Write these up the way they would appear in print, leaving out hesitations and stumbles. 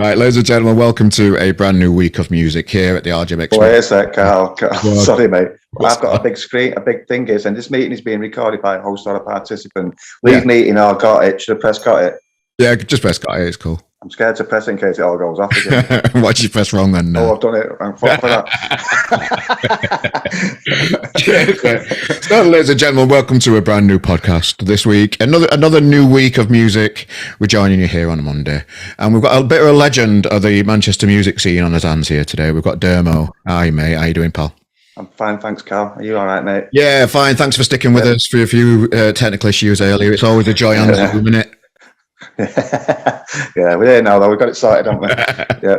Right, ladies and gentlemen, welcome to a brand new week of music here at the RGMX. Wait a sec, Carl. Sorry, mate. What's I've got a big screen, a big thing is, and this meeting is being recorded by a host or a participant. Leave meeting or got it. Should I press got it? Yeah, just press got it. It's cool. I'm scared to press in case it all goes off again. What did you press wrong then? Oh, I've done it. I'm fucked for that. So, ladies and gentlemen, welcome to a brand new podcast this week. Another new week of music. We're joining you here on a Monday, and we've got a bit of a legend of the Manchester music scene on his hands here today. We've got Dermo. Hi, mate. How you doing, pal? I'm fine, thanks, Carl. Are you all right, mate? Yeah, fine. Thanks for sticking with us for a few technical issues earlier. It's always a joy on Zoom, isn't it? Yeah, we're here now, though. We've got it sorted, haven't we? Yeah.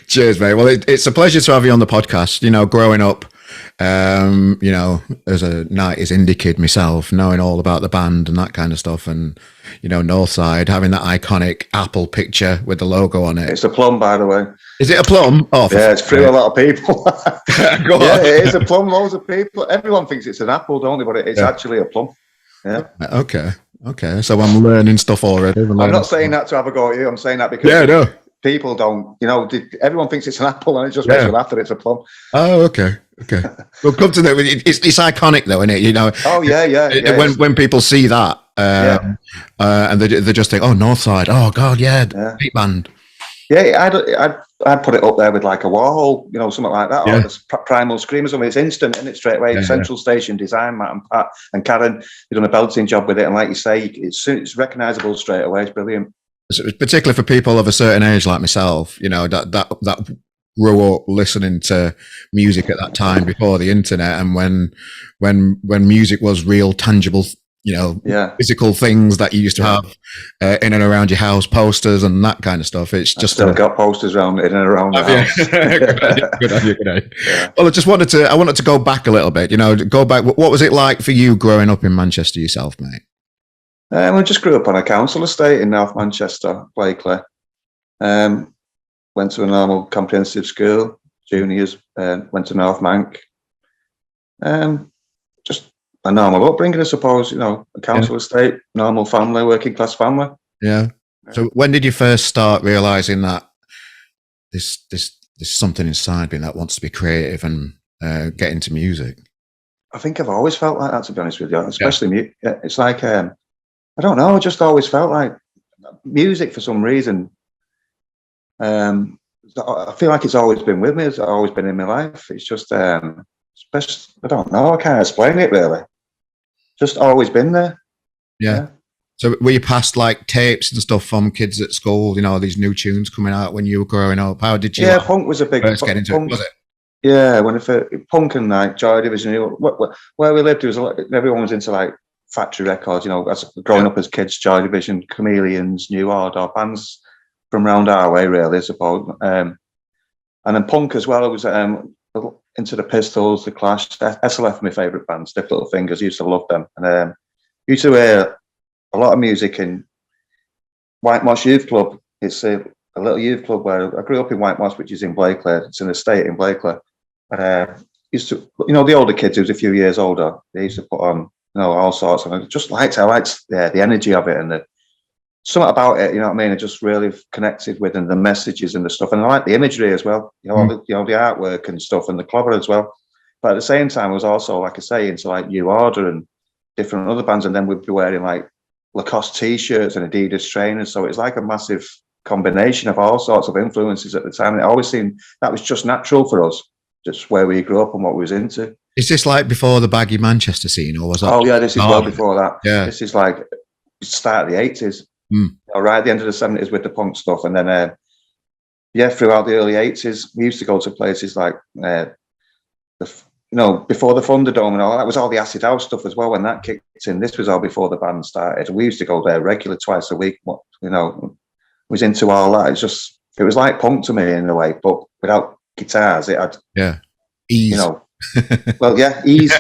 Cheers, mate. Well, it's a pleasure to have you on the podcast. You know, growing up, you know, as a 90s indie kid myself, knowing all about the band and that kind of stuff, and, you know, Northside, having that iconic Apple picture with the logo on it. It's a plum, by the way. Is it a plum? Oh, yeah, it's through a lot of people. Yeah, it is a plum. Loads of people. Everyone thinks it's an apple, don't they? But it's actually a plum. Yeah. Okay. So I'm learning stuff already. I'm not saying that to have a go at you. I'm saying that because people don't, you know, everyone thinks it's an apple and it just makes you laugh that it's a plum. Oh, okay. Well, come to know it's iconic though, isn't it? You know. Oh yeah. When people see that, and they just think, oh, Northside. Oh God, beat band. Yeah, I'd put it up there with like a Warhol, you know, something like that, or the Primal Scream or something. It's instant, and it's straight away. Central Station design, Matt and Pat and Karen, they've done a belting job with it, and like you say, it's recognisable straight away. It's brilliant. Particularly for people of a certain age like myself, you know, that grew up listening to music at that time before the internet, and when music was real, tangible, you know, physical things that you used to have in and around your house, posters and that kind of stuff. It's just still got posters around in and around the house. Good idea. Yeah. Well, I wanted to go back a little bit. You know, go back. What was it like for you growing up in Manchester yourself, mate? I just grew up on a council estate in North Manchester, Blakely. Went to a normal comprehensive school. Juniors went to North Manc. Just a normal upbringing, I suppose. You know, a council estate, normal family, working class family. Yeah. So when did you first start realizing that there's something inside me that wants to be creative and get into music? I think I've always felt like that, to be honest with you. Especially it's like I don't know. I just always felt like music for some reason. I feel like it's always been with me. It's always been in my life. It's just especially, I don't know. I can't explain it really. Just always been there. Yeah. So were you passed like tapes and stuff from kids at school? You know, these new tunes coming out when you were growing up. How did you? Yeah, punk was a big. First get into it, was it? Yeah, punk and like Joy Division. You know, where we lived, everyone was into like factory records. You know, as growing up as kids, Joy Division, Chameleons, New Order, bands from round our way, really, I suppose. And then punk as well. I was into the Pistols, the Clash, SLF, my favourite band, Stiff Little Fingers. Used to love them, and used to hear a lot of music in White Moss Youth Club. It's a little youth club where I grew up in White Moss, which is in Blakely. It's an estate in Blakely. And used to, you know, the older kids who's a few years older, they used to put on, you know, all sorts, and I liked the energy of it and the something about it, you know what I mean? I just really connected with, and the messages and the stuff, and I like the imagery as well, you know, the artwork and stuff, and the clobber as well. But at the same time, I was also, like I say, into like New Order and different other bands, and then we'd be wearing like Lacoste t-shirts and Adidas trainers, so it's like a massive combination of all sorts of influences at the time. And it always seemed that was just natural for us, just where we grew up and what we was into. Is this like before the baggy Manchester scene, or was that? Oh yeah, this is well before that. Yeah, this is like start of the 80s. You know, right at the end of the 70s with the punk stuff, and then throughout the early 80s, we used to go to places like before the Thunderdome and all that. Was all the acid house stuff as well when that kicked in. This was all before the band started. We used to go there regularly, twice a week. You know, was into all that. It was like punk to me in a way, but without guitars. It had ease. You know, well, ease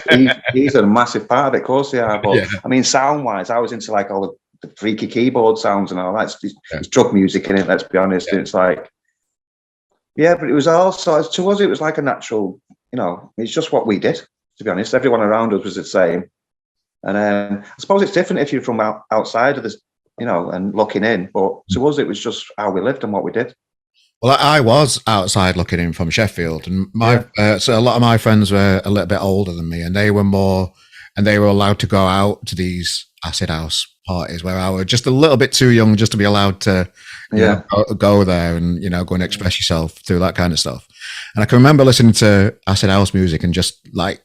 are a massive part of it. Of course they are, but I mean, sound wise, I was into like all the freaky keyboard sounds and all that. It's drug music in it, let's be honest. It's like, but it was also, to us, it was like a natural, you know, it's just what we did, to be honest. Everyone around us was the same. And I suppose it's different if you're from outside of this, you know, and looking in, but to us, it was just how we lived and what we did. Well, I was outside looking in from Sheffield, and my Yeah, so a lot of my friends were a little bit older than me, and they were more, and they were allowed to go out to these acid house parties where I was just a little bit too young just to be allowed to, yeah, go there and go and express yourself through that kind of stuff. And I can remember listening to acid house music and just like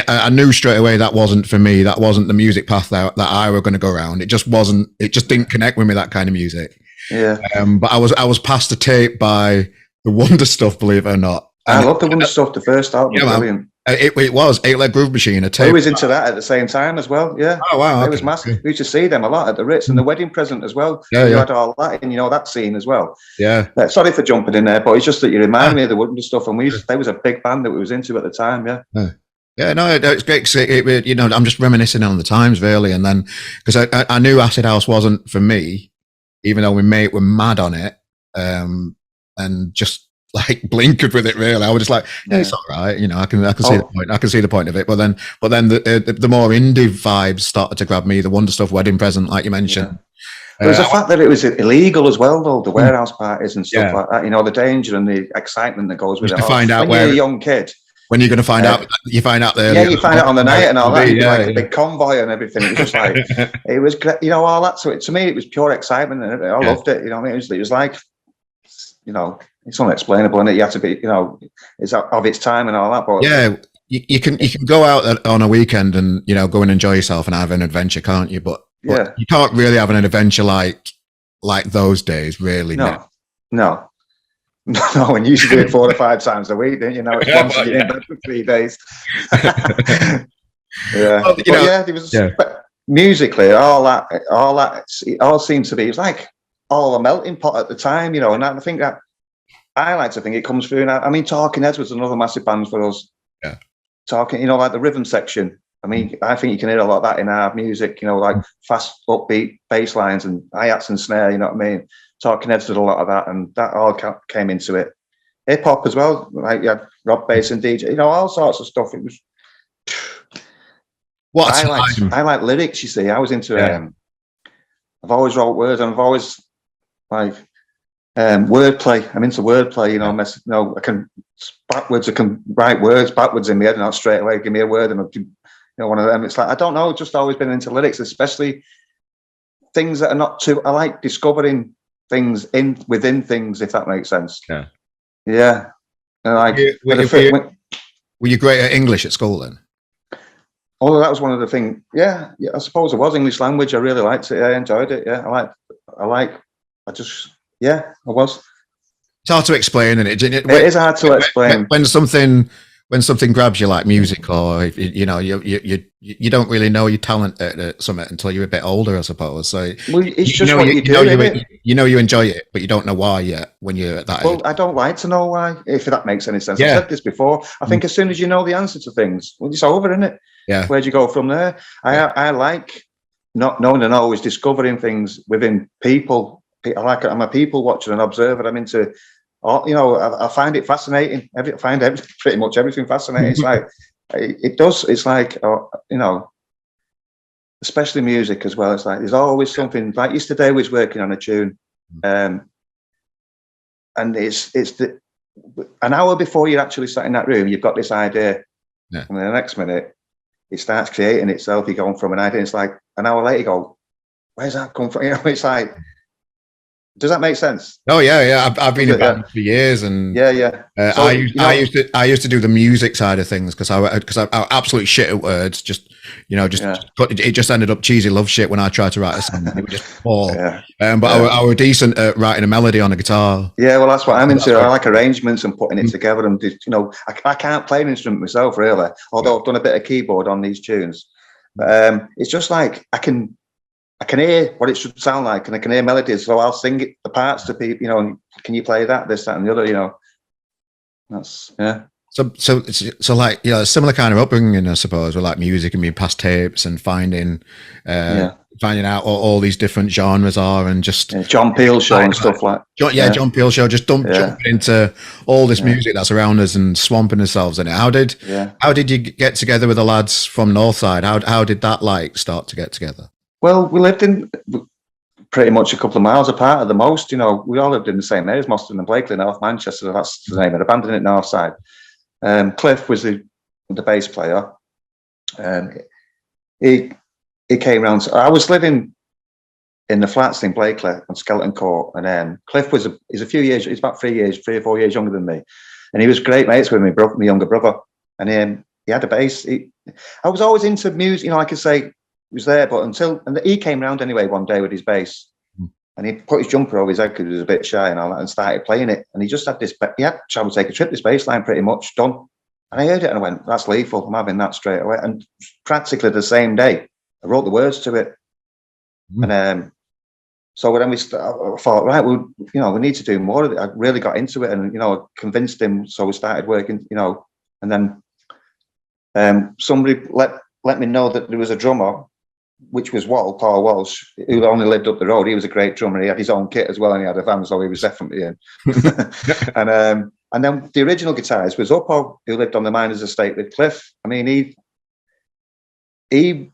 I knew straight away that wasn't for me. That wasn't the music path that I were going to go around. It just wasn't. It just didn't connect with me, that kind of music. yeah. But I was passed a tape by the Wonder Stuff, believe it or not. I And love the Wonder Stuff. The first album was man, brilliant. it was 8 Leg Groove Machine, a We tape. was into that at the same time as well. Yeah, Oh wow, it okay. was massive. We used to see them a lot at the Ritz and the Wedding Present as well. Yeah, You yeah, had all that in, that scene as well. yeah. Sorry for jumping in there, but it's just that you Ah, reminded me of the Wonder Stuff, and they was a big band that we was into at the time. Yeah, yeah. Yeah, no, it's great. 'Cause I'm just reminiscing on the times, really, and then because I knew Acid House wasn't for me, even though were mad on it, and just like blinkered with it. Really, I was just like, yeah, it's yeah. all right. I can see the point. I can see the point of it. But then the more indie vibes started to grab me. The Wonder Stuff, Wedding Present, like you mentioned. Yeah. It was the fact that it was illegal as well, though, the Hmm. warehouse parties and stuff Yeah, like that. The danger and the excitement that goes with just it. to find out When you're a where young kid, when you're going to find uh, out. You find out yeah, earlier. you find out on the night and all that. You'd be like a Yeah, big convoy and everything. It was just like, it was, all that. So to me, it was pure excitement and everything. I yeah. loved it. You know what I mean? It was like, it's unexplainable, and you have to be, it's of its time and all that. But Yeah, you can go out on a weekend and go and enjoy yourself and have an adventure, can't you? But yeah, you can't really have an adventure like those days, really. no, no. No, and you used to do it 4 or 5 times a week, didn't you? Now it's once you're in bed for 3 days. Yeah, Well, but yeah, there was yeah, musically all that, it all seemed to be. It was like all a melting pot at the time, And I think that I like to think it comes through. And I mean, Talking Heads was another massive band for us. yeah, Talking, like the rhythm section. I mean, I think you can hear a lot of that in our music. Like fast upbeat bass lines and hi-hats and snare. You know what I mean? Talking Heads did a lot of that, and that all came into it. Hip hop as well, like you had Rob Bass and DJ, all sorts of stuff. It was. what I a like time. I like lyrics. You see, I was into. Yeah. I've always wrote words, and I've always like wordplay. I'm into wordplay. I can backwards. I can write words backwards in my head, and not straight away give me a word, and one of them. It's like I don't know. Just always been into lyrics, especially things that are not too. I like discovering things within things, if that makes sense. Yeah. Yeah. And like, Were you great at English at school then? oh, that was one of the things. Yeah, I suppose it was English language. I really liked it. I enjoyed it. Yeah, I was. It's hard to explain, and it is hard to explain. When something grabs you like music, or you don't really know your talent at something until you're a bit older, I suppose. So It's just what you do. You enjoy it, but you don't know why yet when you're at that age. Well, I don't like to know why, if that makes any sense. Yeah. I've said this before. I think as soon as you know the answer to things, well, it's over, isn't it? Yeah. Where'd you go from there? I like not knowing and always discovering things within people. I'm a people watcher and observer. I'm into. I find it fascinating. I find pretty much everything fascinating. It's like it does. It's like especially music as well. It's like there's always something. Like yesterday, I was working on a tune, and it's an hour before you're actually sat in that room, you've got this idea, and then the next minute it starts creating itself. You're going from an idea. It's like an hour later, you go, "Where's that come from?" It's like. Does that make sense? Oh yeah. I've been in band for years, and yeah. So, I used to do the music side of things because I absolutely shit at words. It just ended up cheesy love shit when I tried to write a song. It was just poor. But I were decent at writing a melody on a guitar. Yeah, well, that's what I'm into. I like arrangements and putting it together. And I can't play an instrument myself really, although I've done a bit of keyboard on these tunes. But it's just like I can hear what it should sound like, and I can hear melodies, so I'll sing the parts to people. Can you play that, this, that, and the other? That's So like a similar kind of upbringing, I suppose, with like music and being past tapes and finding out all these different genres are, and just John Peel show and stuff like. John Peel show, just jumping into all this music that's around us and swamping ourselves in it. How did you get together with the lads from Northside? How did that start to get together? Well, we lived in pretty much a couple of miles apart at the most. You know, we all lived in the same areas, Moston and Blakely, North Manchester. That's the name of the band, isn't it? Northside. Cliff was the bass player. He came round. I was living in the flats in Blakely on Skeleton Court, and Cliff he's a few years. He's about 3 or 4 years younger than me, and he was great mates with my younger brother. And he had a bass. I was always into music. You know, like I say, he was there, but he came round anyway one day with his bass, and he put his jumper over his head because he was a bit shy and all that, and started playing it. And he just had this. He had to take a trip. This bass line pretty much done. And I heard it and I went, "That's lethal. I'm having that straight away." And practically the same day, I wrote the words to it. And so then I thought, right, well, you know, we need to do more of it. I really got into it, and you know, convinced him. So we started working, you know, and then somebody let me know that there was a drummer, which was Paul Walsh, who only lived up the road. He was a great drummer. He had his own kit as well, and he had a van, so he was definitely in. And then the original guitarist was Uppo, who lived on the Miners' Estate with Cliff. I mean, the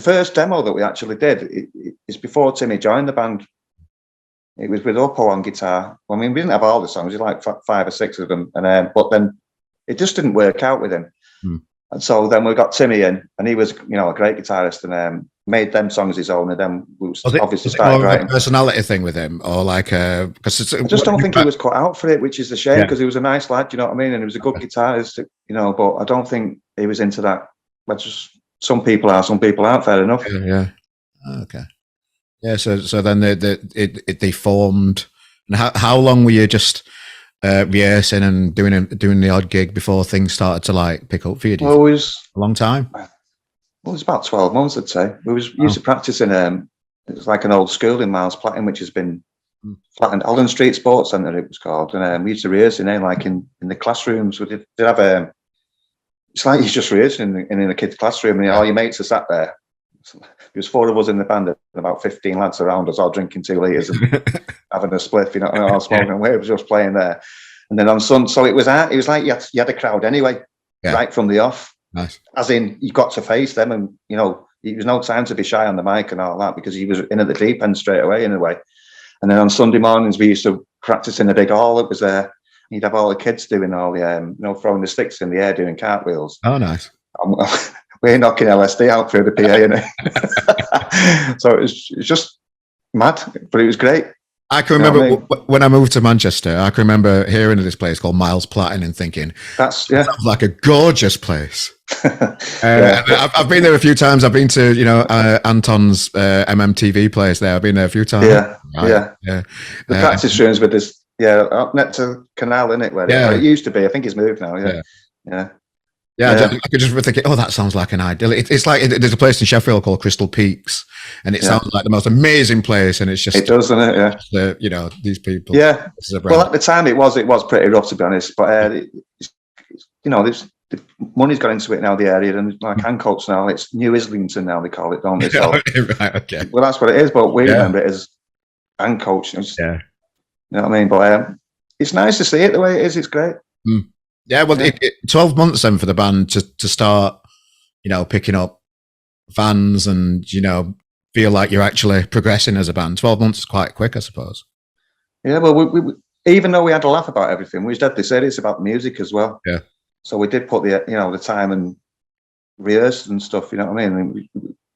first demo that we actually did is before Timmy joined the band. It was with Uppo on guitar. I mean, we didn't have all the songs, it was like 5 or 6 of them, and but then it just didn't work out with him. And so then we got Timmy in, and he was, you know, a great guitarist, and made them songs his own. And then we obviously started writing. A personality thing with him, or like because I just don't think he was cut out for it, which is a shame, because he was a nice lad, you know what I mean, and he was a good guitarist, you know. But I don't think he was into that. But just some people are, some people aren't. Fair enough. Yeah. Okay. Yeah. So then they formed. And how long were you just rehearsing and doing the odd gig before things started to like pick up for you? Well, it was a long time. Well, it was about 12 months, I'd say. We used to practice in it was like an old school in Miles Platting, which has been flattened. Holland Street Sports Centre, it was called, and we used to rehearse in there, like in the classrooms. We did have it's like you're just rehearsing in a kid's classroom, and all your mates are sat there. There was 4 of us in the band, and about 15 lads around us, all drinking 2 litres and having a spliff, you know, and all smoking away. It was just playing there. And then on Sun, so it was like you had a crowd anyway, right from the off. Nice. As in, you got to face them, and you know, there was no time to be shy on the mic and all that, because he was in at the deep end straight away in a way. And then on Sunday mornings, we used to practice in a big hall that was there. You'd have all the kids doing all the, you know, throwing the sticks in the air, doing cartwheels. Oh, nice. We're knocking LSD out through the PA, innit? So it was just mad, but it was great. I can remember when I moved to Manchester, I can remember hearing of this place called Miles Platting and thinking, that sounds like a gorgeous place. I've been there a few times. I've been to, you know, Anton's MMTV place there. I've been there a few times. Yeah. The practice rooms with this, up next to Canal, innit? Where it used to be. I think he's moved now. Yeah. I could just think, that sounds like an ideal. It's like there's a place in Sheffield called Crystal Peaks, and it sounds like the most amazing place. And it's just, it does, doesn't it? Yeah. You know, these people. Yeah. Well, at the time it was pretty rough, to be honest. But you know, the money's got into it now. The area, and like Hancock's now, it's New Islington now, they call it, don't they? So, right. Okay. Well, that's what it is. But we remember it as Hancock's. You know what I mean? But it's nice to see it the way it is. It's great. Yeah, well, 12 months then for the band to start, you know, picking up fans and, you know, feel like you're actually progressing as a band. 12 months is quite quick, I suppose. Yeah, well, we even though we had to laugh about everything, we was deadly serious about the music as well. Yeah. So we did put the time and rehearsed and stuff, you know what I mean?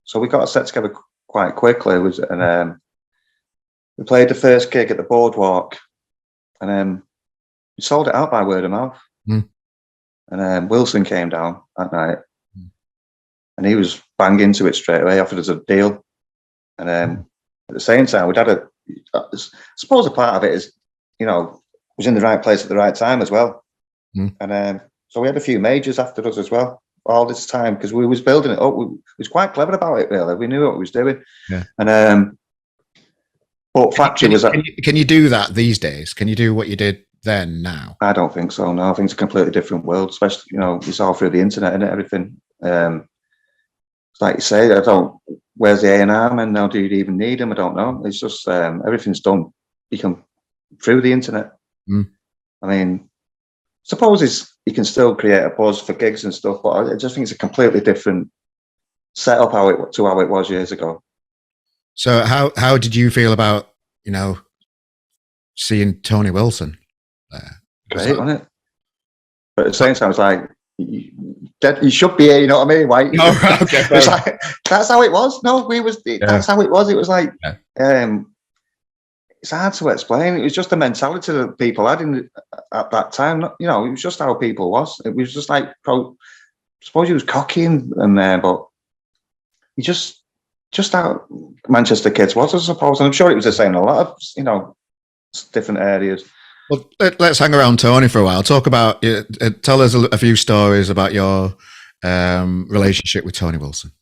So we got a set together quite quickly. And we played the first gig at the Boardwalk, and we sold it out by word of mouth. And Wilson came down that night, and he was bang into it straight away, offered us a deal. And at the same time, I suppose a part of it is, you know, was in the right place at the right time as well. And so we had a few majors after us as well all this time, because we was building it up. We was quite clever about it, really. We knew what we was doing. Yeah. And but Factory was. Can you do that these days? Can you do what you did then now? I don't think so. No, I think it's a completely different world, especially, you know, it's all through the internet and everything. Like you say, where's the A&R men now? Do you even need them? I don't know. It's just everything's done. You can through the internet. I mean, suppose you can still create a buzz for gigs and stuff, but I just think it's a completely different setup to how it was years ago. So how did you feel about, you know, seeing Tony Wilson there? Was Great, that, wasn't it? But at the same time, it's like, you should be here, you know what I mean? Like, oh, right, okay, it's like, that's how it was. No, yeah, that's how it was. It was like, yeah, it's hard to explain. It was just the mentality that people had at that time. You know, it was just how people was. It was just like, suppose he was cocky and there, but he just how Manchester kids was, I suppose. And I'm sure it was the same in a lot of, you know, different areas. well, let's hang around Tony for a while. Talk about, tell us a few stories about your relationship with Tony Wilson.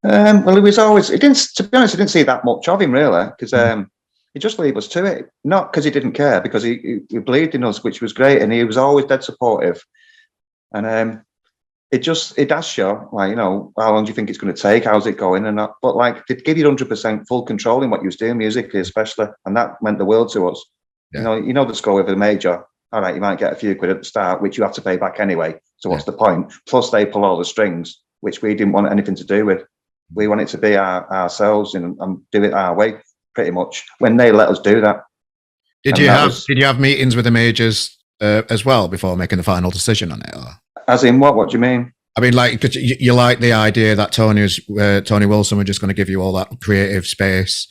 Well, it was always, it didn't, to be honest, I didn't see that much of him really, because he just leave us to it. Not because he didn't care, because he believed in us, which was great. And he was always dead supportive. And it asked you, like, you know, how long do you think it's going to take? How's it going? And that, but like, they'd give you 100% full control in what you was doing musically, especially. And that meant the world to us. Yeah. You know the score with a major. All right, you might get a few quid at the start, which you have to pay back anyway. So what's the point? Plus, they pull all the strings, which we didn't want anything to do with. We wanted to be ourselves and do it our way, pretty much. When they let us do that. Did you have meetings with the majors as well before making the final decision on it? Or? As in what? What do you mean? I mean, like, because you like the idea that Tony Wilson were just going to give you all that creative space.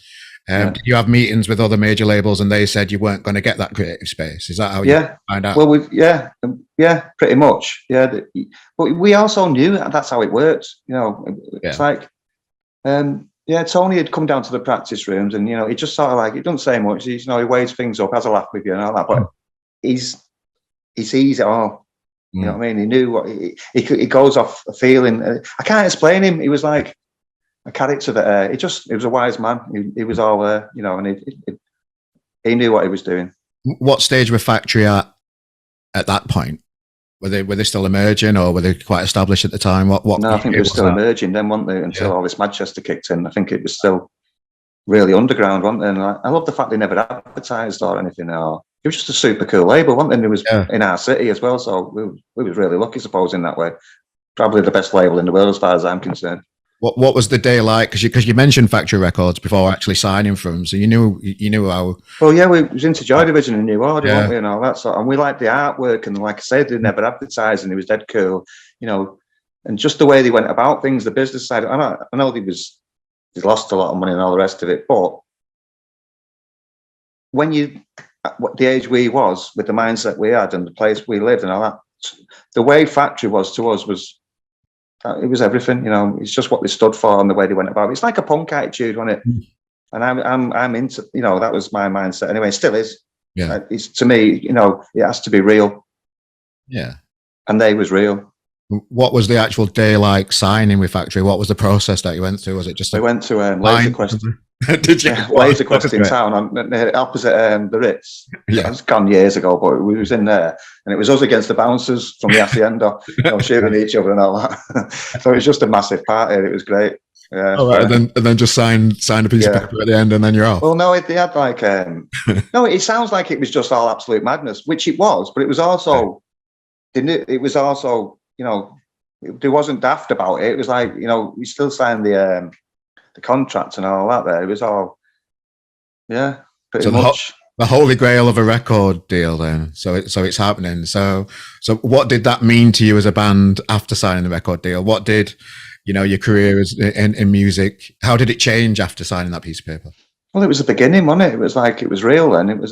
Did you have meetings with other major labels and they said you weren't going to get that creative space? Is that how you find out? Well, pretty much. Yeah, but we also knew that's how it worked. You know, it's like, Tony had come down to the practice rooms and, you know, he just sort of like, he doesn't say much. He's, you know, he weighs things up, has a laugh with you and all that, but he sees it all. You know what I mean? He knew what he goes off a feeling. I can't explain him. He was like a character that he was a wise man. He was all you know, and he knew what he was doing. What stage were Factory at that point? Were they still emerging, or were they quite established at the time? What? No, I think it was still emerging then, weren't they? Until all this Manchester kicked in. I think it was still really underground, wasn't they? And I love the fact they never advertised or anything. Or it was just a super cool label, wasn't it? And it was in our city as well, so we was really lucky, suppose, in that way. Probably the best label in the world, as far as I'm concerned. What was the day like? Because you mentioned Factory Records before actually signing for them, so you knew how. Well, yeah, we was into Joy Division and New Order, weren't we, and all that sort. And we liked the artwork, and like I said, they never advertised, and it was dead cool, you know. And just the way they went about things, the business side. I know they lost a lot of money and all the rest of it, but when the age we was, with the mindset we had and the place we lived and all that, the way Factory was to us was. It was everything, you know. It's just what they stood for and the way they went about it. It's like a punk attitude, wasn't it? And I'm into, you know, that was my mindset anyway. It still is. Yeah. It's, to me, you know, it has to be real. Yeah. And they was real. What was the actual day like signing with Factory? What was the process that you went through? Was it just? We went to Laser Quest. Did you? Yeah, Laser Quest in town, opposite the Ritz. Yeah, it's gone years ago, but we was in there, and it was us against the bouncers from the Hacienda, you know, shooting each other and all that. So it was just a massive party. It was great. Yeah. All right, and then just sign a piece of paper at the end, and then you're off. Well, no, they had like no. It sounds like it was just all absolute madness, which it was, but it was also it was also, you know, there wasn't daft about it. It was like, you know, we still signed the contract and all that there. It was all, pretty much. The holy grail of a record deal then. So it's happening. So what did that mean to you as a band after signing the record deal? What did, you know, your career in music, how did it change after signing that piece of paper? Well, it was the beginning, wasn't it? It was like, it was real then. It was,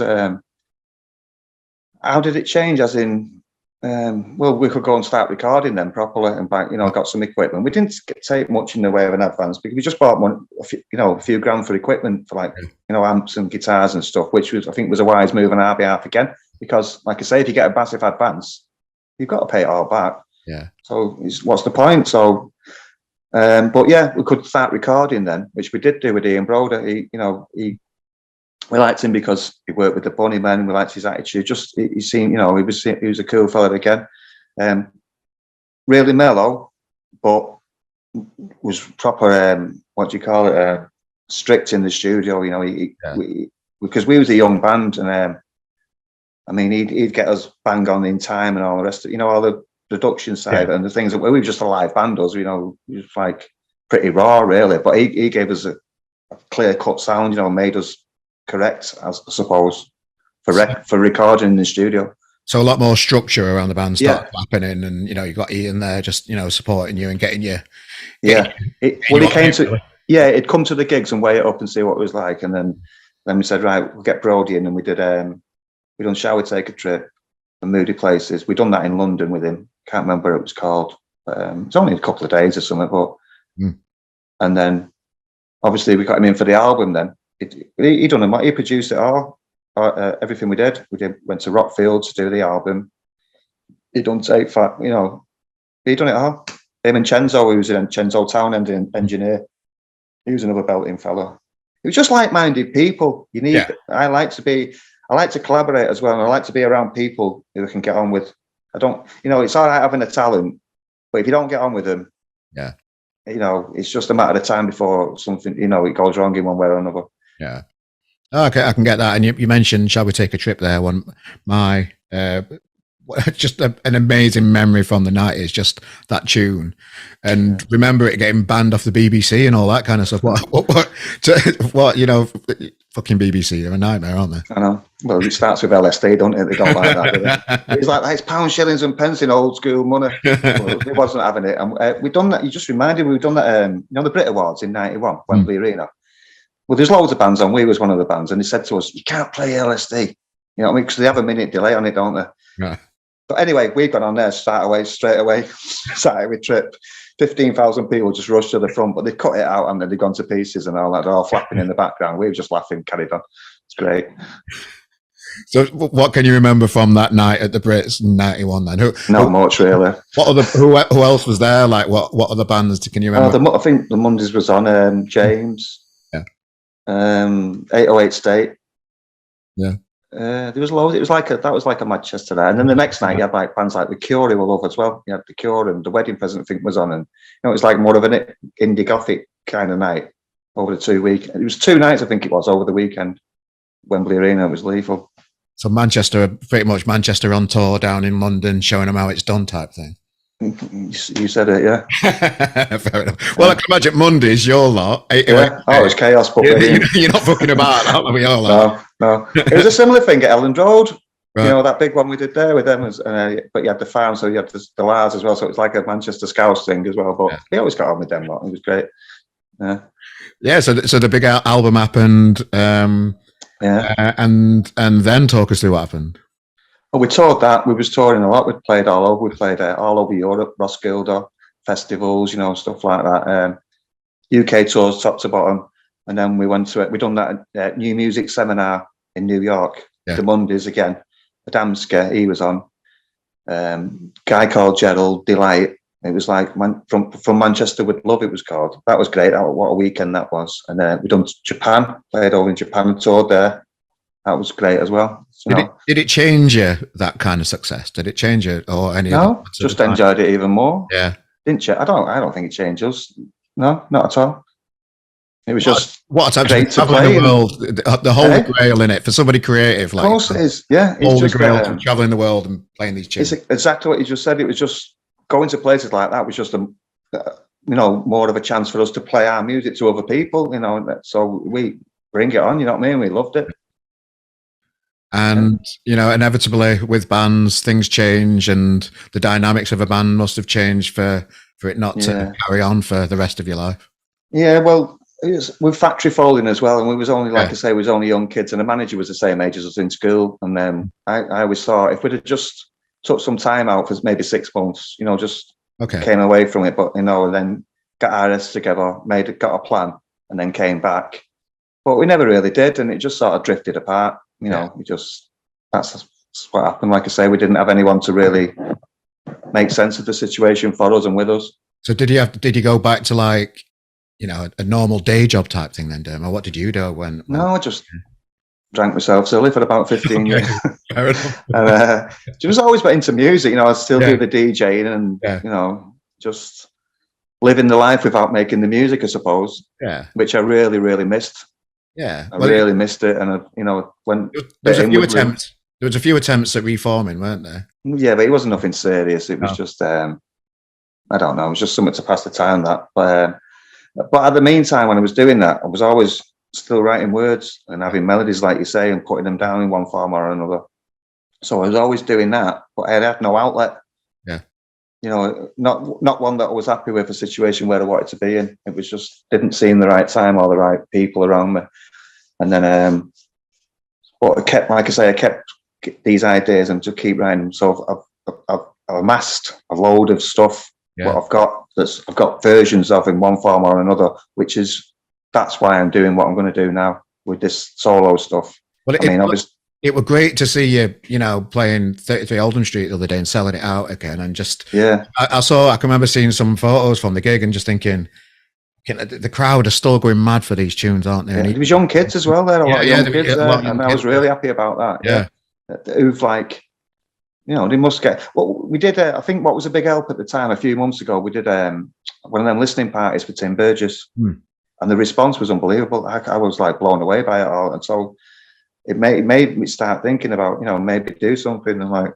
how did it change? As in, well, we could go and start recording then properly and back, you know, got some equipment. We didn't take much in the way of an advance because we just bought a few grand for equipment for like, you know, amps and guitars and stuff, which I think was a wise move on our behalf again, because like I say, if you get a massive advance, you've got to pay it all back. Yeah. So what's the point? So, but yeah, we could start recording then, which we did do with Ian Broder. We liked him because he worked with the Bunnymen. We liked his attitude. Just he seemed, you know, he was a cool fella again. Really mellow, but was proper. What do you call it? Strict in the studio. You know, because we was a young band, and I mean, he'd get us bang on in time and all the rest of, you know, all the production side and the things that we were just a live band. Us, you know, it was like pretty raw, really. But he gave us clear cut sound, you know, made us correct, I suppose, for recording in the studio. So a lot more structure around the band started Yeah, happening, and you know, you got Ian there, just you know, supporting you and getting you. yeah. You He on came it, to, really. yeah, he'd come to the gigs and weigh it up and see what it was like, and then we said, right, we'll get Brody in, and we done Shall We Take a Trip and Moody Places. We'd done that in London with him. Can't remember what it was called. It's only a couple of days or something, but and then obviously we got him in for the album. Then he done he produced it all. Everything we did. Went to Rockfield to do the album. He done Take Fat, you know. He done it all. Him and Chenzo, he was in Chenzo Townend, engineer. He was another belting fella. It was just like-minded people. You need. Yeah. I like to collaborate as well, and I like to be around people who I can get on with. I don't, you know, it's all right having a talent, but if you don't get on with them, Yeah. you know, it's just a matter of time before something, you know, it goes wrong in one way or another. Yeah. Okay, I can get that. And you mentioned "Shall We Take a Trip" there. One, my just an amazing memory from the night is just that tune, and remember it getting banned off the BBC and all that kind of stuff. What you know, fucking BBC, they're a nightmare, aren't they? I know. Well, it starts with LSD, don't it? They don't like that, do they? It's like, it's pounds, shillings, and pence in old school money. Well, it wasn't having it. And we've done that. You just reminded me, we've done that. You know, the Brit Awards in '91, Wembley Arena. Well, there's loads of bands on. We was one of the bands, and they said to us, "You can't play LSD." You know what I mean? Because they have a minute delay on it, don't they? Yeah. But anyway, we got on there straight away, started with Trip. 15,000 people just rushed to the front, but they cut it out and then they've gone to pieces and all that. They're all flapping in the background. We were just laughing, carried on. It's great. So, what can you remember from that night at the Brits in '91? Then, Not much really. Who else was there? Like, what other bands can you remember? I think the Mondays was on James. Yeah. 808 State. Yeah. There was loads. That was like a Manchester there. And then the next night you had like bands like The Cure who were love as well. You had The Cure, and The Wedding Present I think was on, and you know, it was like more of an indie gothic kind of night over the 2 week. It was 2 nights I think it was over the weekend. Wembley Arena was lethal. So Manchester, pretty much Manchester on tour down in London, showing them how it's done, type thing. You said it, yeah. Fair enough. Well, I can imagine Mondays, your lot. Yeah. Oh, it's chaos. But you're not fucking about, aren't we? All lot. No. It was a similar thing at Elland Road. Right. You know, that big one we did there with them. But you had the farm, so you had the Lars as well. So it was like a Manchester Scouts thing as well. But we always got on with them lot. It was great. Yeah. Yeah. So the big album happened. And then talk us through what happened. Well, we toured that. We was touring a lot. We played all over. We played all over Europe, Roskilde, festivals, you know, stuff like that. UK tours, top to bottom. And then we went to it. We done that new music seminar in New York. Yeah. The Mondays again. Adamska, he was on. Guy called Gerald, Delight. It was like from Manchester with Love. It was called. That was great. What a weekend that was. And then we done Japan. Played over in Japan and toured there. That was great as well. Did it change you, that kind of success? Did it change you or any? No, just enjoyed it even more. Yeah, didn't you? I don't think it changed us. No, not at all. It was just what a great to play the world. The holy grail in it for somebody creative. Like, of course it is. Yeah, it's holy grail traveling the world and playing these tunes. It's exactly what you just said. It was just going to places like that was just more of a chance for us to play our music to other people. You know, so we bring it on. You know what I mean? We loved it. And you know, inevitably with bands, things change, and the dynamics of a band must have changed for it not to carry on for the rest of your life. Yeah, well, with Factory folding as well, and we was only, like I say, we was only young kids, and the manager was the same age as us in school. And then I always thought if we'd have just took some time out for maybe 6 months, you know, just came away from it, but you know, and then got our heads together, got a plan, and then came back. But we never really did, and it just sort of drifted apart. You know, that's what happened. Like I say, we didn't have anyone to really make sense of the situation for us and with us. So did you go back to like, you know, a normal day job type thing then, Dermo? What did you do when? No, I just drank myself silly for about 15 years. Fair enough. And just always got into music. You know, I still do the DJing and you know, just living the life without making the music, I suppose. Yeah. Which I really, really missed. Yeah, I really missed it, and you know, when there was a few attempts. There was a few attempts at reforming, weren't there? Yeah, but it wasn't nothing serious. It was just, I don't know, it was just something to pass the time. That, but But at the meantime, when I was doing that, I was always still writing words and having melodies, like you say, and putting them down in one form or another. So I was always doing that, but I had no outlet. Yeah. You know, not one that I was happy with, a situation where I wanted to be in. It was just didn't seem the right time or the right people around me. And then, but I kept, like I say, I kept these ideas and to keep writing them. So I've amassed a load of stuff. Yeah. What I've got versions of in one form or another, that's why I'm doing what I'm going to do now with this solo stuff. Well, obviously, it was great to see you, playing 33 Oldham Street the other day and selling it out again. And just, yeah, I can remember seeing some photos from the gig and just thinking, the crowd are still going mad for these tunes, aren't they? Yeah. There was young kids as well there, a lot of young kids there, and I was really happy about that. Yeah. Who've they must get. Well, we did. I think what was a big help at the time, a few months ago, we did one of them listening parties for Tim Burgess, and the response was unbelievable. I was like blown away by it all, and so it made me start thinking about maybe do something and like.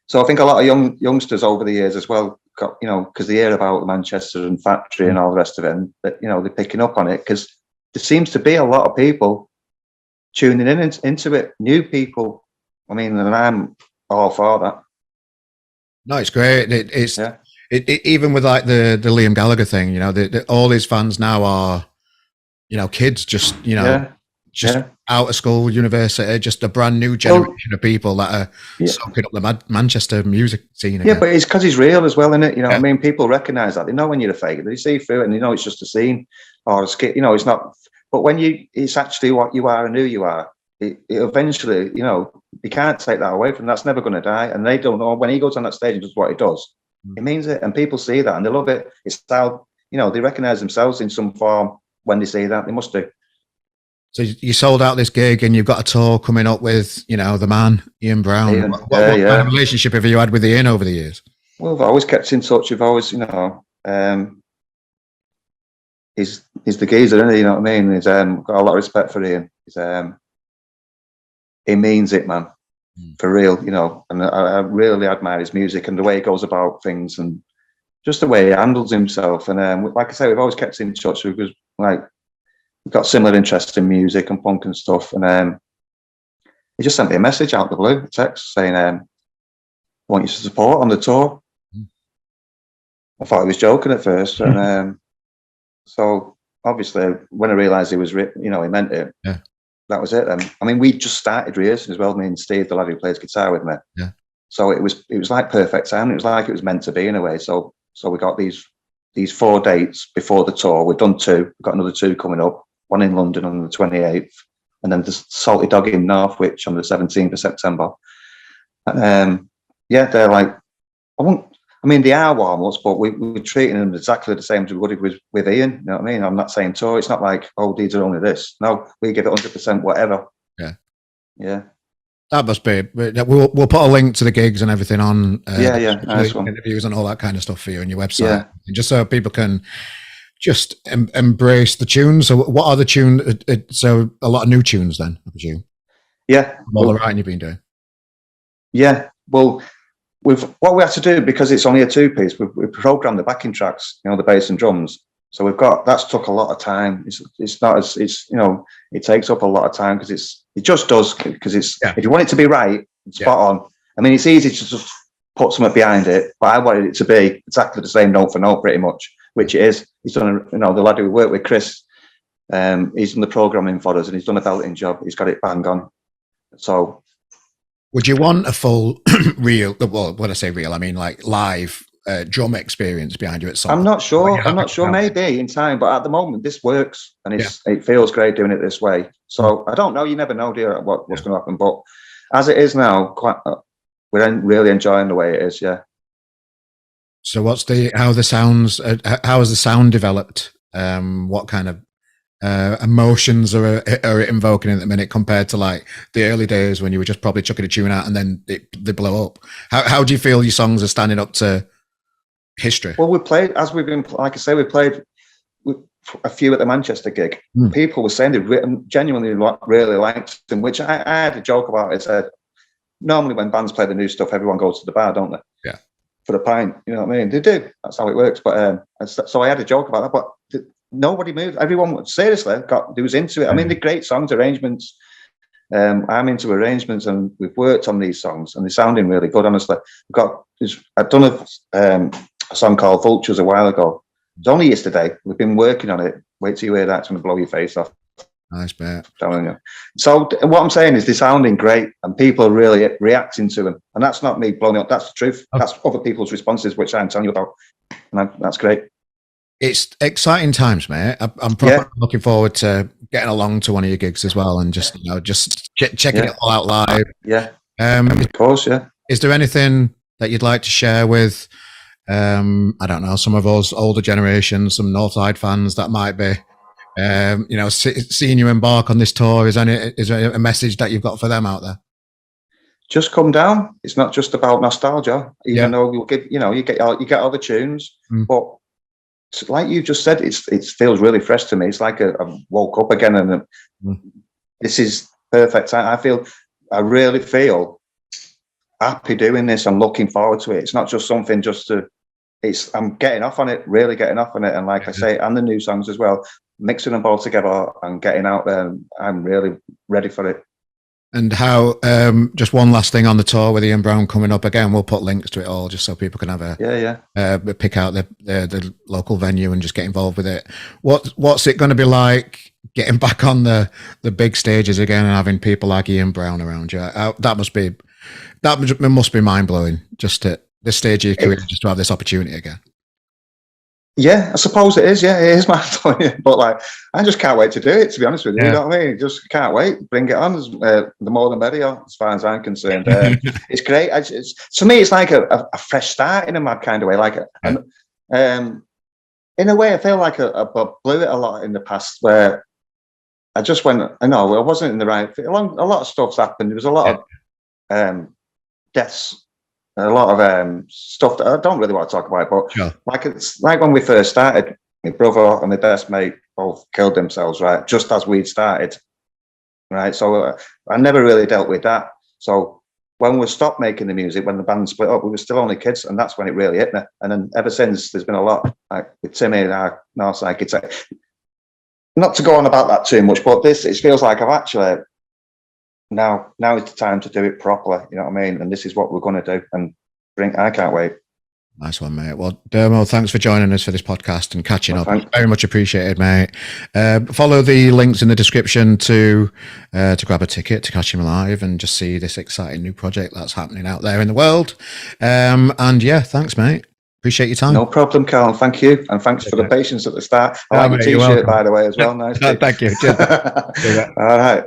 So I think a lot of youngsters over the years as well got because they hear about Manchester and Factory and all the rest of it, and that they're picking up on it because there seems to be a lot of people tuning into it, new people. I mean, and I'm all for that. No, it's great. It's even with like the Liam Gallagher thing, all his fans now are, kids just, out of school, university, just a brand new generation of people that are soaking up the Manchester music scene again. Yeah, but it's because he's real as well, isn't it? What I mean? People recognise that. They know when you're a fake. They see through it and they know it's just a scene or a skit. It's not. But when it's actually what you are and who you are. It eventually, you can't take that away from them. That's never going to die. And they don't know when he goes on that stage and does what he does. It means it, and people see that and they love it. It's how they recognise themselves in some form when they see that. They must do. So you sold out this gig, and you've got a tour coming up with the man Ian Brown. What kind of relationship have you had with Ian over the years? Well, I've always kept in touch. We've always, he's the geezer, isn't he? You know what I mean? He's got a lot of respect for Ian. He means it, man, for real, and I really admire his music and the way he goes about things and just the way he handles himself. And like I say, we've always kept in touch because we've got similar interests in music and punk and stuff. And he just sent me a message out of the blue, a text saying, I want you to support on the tour. I thought he was joking at first. And so obviously when I realised he was, he meant it. Yeah. That was it then. I mean, we just started rehearsing as well, me and Steve, the lad who plays guitar with me. Yeah. So it was like perfect time. It was like it was meant to be in a way. So we got these 4 dates before the tour. We've done 2. We've got another 2 coming up. One in London on the 28th, and then the Salty Dog in Northwich on the 17th of September. And they're like, they are warm-ups, but we're treating them exactly the same as we would with Ian. You know what I mean? I'm not saying tour. It's not like, these are only this. No, we give it 100% whatever. Yeah. Yeah. That must be. We'll put a link to the gigs and everything on. Nice one. Interviews and all that kind of stuff for you on your website, just so people can just embrace the tunes. So, what are the tunes? So, a lot of new tunes, then, I presume. Yeah. All the writing you've been doing. Yeah. Well, what we have to do, because it's only a 2-piece, we've programmed the backing tracks, the bass and drums. So that's took a lot of time. It's not as it takes up a lot of time because it just does because if you want it to be right, spot on. I mean, it's easy to just put something behind it, but I wanted it to be exactly the same note for note, pretty much, which it is. He's done, the lad who we work with, Chris. He's done the programming for us, and he's done a belting job. He's got it bang on. So, would you want a full real? Well, when I say real, I mean like live drum experience behind you at some? I'm not sure. Maybe in time, but at the moment, this works, and it feels great doing it this way. So I don't know. You never know, dear, what's going to happen. But as it is now, we're really enjoying the way it is. Yeah. So how has the sound developed? What kind of emotions are it invoking at the minute compared to like the early days when you were just probably chucking a tune out and then they blow up? How do you feel your songs are standing up to history? Well, we played, as we've been, like I say, we played a few at the Manchester gig. People were saying they genuinely really liked them, which I had a joke about. I said, normally when bands play the new stuff, everyone goes to the bar, don't they? Yeah. For a pint, you know what I mean? They do. That's how it works. But so I had a joke about that. But nobody moved. Everyone seriously was into it. I mean, they're great songs, arrangements. I'm into arrangements, and we've worked on these songs, and they're sounding really good. Honestly, I've done a song called Vultures a while ago. It's only yesterday. We've been working on it. Wait till you hear that; it's going to blow your face off. Nice, mate. Telling you. So what I'm saying is they're sounding great, and people are really reacting to them. And that's not me blowing up. That's the truth. Okay. That's other people's responses, which I'm telling you about. And that's great. It's exciting times, mate. I'm probably looking forward to getting along to one of your gigs as well, and just checking it all out live. Yeah. Of course. Yeah. Is there anything that you'd like to share with, I don't know, some of us older generations, some Northside fans that might be, seeing you embark on this tour? Is there a message that you've got for them out there? Just come down. It's not just about nostalgia, even though you get all the tunes, but like you just said, it feels really fresh to me. It's like I woke up again, and this is perfect. I really feel happy doing this. I'm looking forward to it. It's not just something I'm getting off on it, really getting off on it. And like I say, and the new songs as well, mixing them all together and getting out there. I'm really ready for it. And how, just one last thing on the tour with Ian Brown coming up again, we'll put links to it all just so people can have pick out the local venue and just get involved with it. What's it going to be like getting back on the big stages again and having people like Ian Brown around you? That must be mind blowing, just at this stage of your career, just to have this opportunity again. Yeah, I suppose it is. Yeah, it is mind blowing. But like, I just can't wait to do it. To be honest with you, you know what I mean? Just can't wait. Bring it on. The more the merrier, as far as I'm concerned. It's great. To me, it's like a fresh start in a mad kind of way. Like, in a way, I feel like I blew it a lot in the past, where I just went. I wasn't in the right. A lot of stuff's happened. There was a lot of deaths. A lot of stuff that I don't really want to talk about, but like it's like when we first started, my brother and my best mate both killed themselves, right? Just as we'd started, right? So I never really dealt with that. So when we stopped making the music, when the band split up, we were still only kids, and that's when it really hit me. And then ever since, there's been a lot, like with Timmy and our Northside guitar. Not to go on about that too much, but it feels like I've actually. Now is the time to do it properly, you know what I mean? And this is what we're going to do, and I can't wait. Nice one, mate. Well, Dermo, thanks for joining us for this podcast and catching up. Very much appreciated, mate. Follow the links in the description to grab a ticket to catch him live and just see this exciting new project that's happening out there in the world. And yeah, thanks, mate. Appreciate your time. No problem, Carl. Thank you. And thanks for the patience at the start. I like your t-shirt, by the way, as well. Nice. Thank you. All right.